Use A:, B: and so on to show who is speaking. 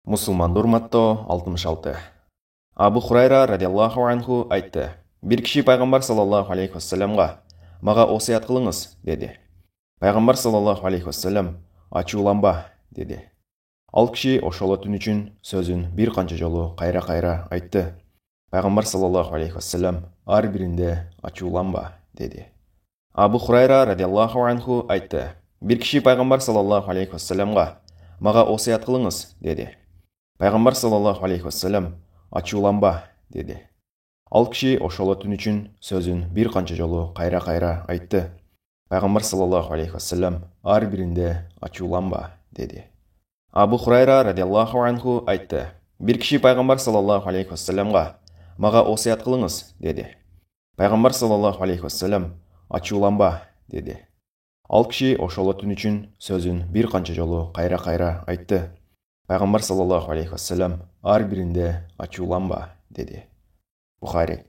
A: Мұсылманды урматтоо 66. Абу Хурайра радиаллаху анху айтты. Bir kişi Пайғамбар саллаллаху алейхи вассаламға, «Маға осият қылыңыз», деді. Пайғамбар саллаллаху алейхи вассалам, «Ачуланба», деді. Ал кіші ошоло түн үшін сөзін бір қанша жолу қайра айтты. Пайғамбар саллаллаху алейхи вассалам, ар биринде ачуланба, деді. Абу Хурайра радиаллаху анху айтты. Bir kişi Пайғамбар саллаллаху алейхи вассаламға, «Маға осият қылыңыз», деді. Пайғамбар саллаллаху алейхи вассалам, «Ачуланба», деді. Ал кіші ошоло түн үшін сөзін бір қанша жолу қайра айтты. Пайғамбар саллаллаху алейхи вассалам, ар биринде ачуланба, деді. Абу Хурайра радиаллаху анху айтты. Bir kişi Пайғамбар саллаллаху алейхи вассаламға, «Маға осият қылыңыз», деді. Пайғамбар саллаллаху алейхи вассалам, «Ачуланба», деді. Ал кіші ошоло түн үшін сөзін бір қанша жолу қайра айтты. Пайғамбар саллаллаху алейхи вассалам, ар биринде ачуланба, деді. Бухари.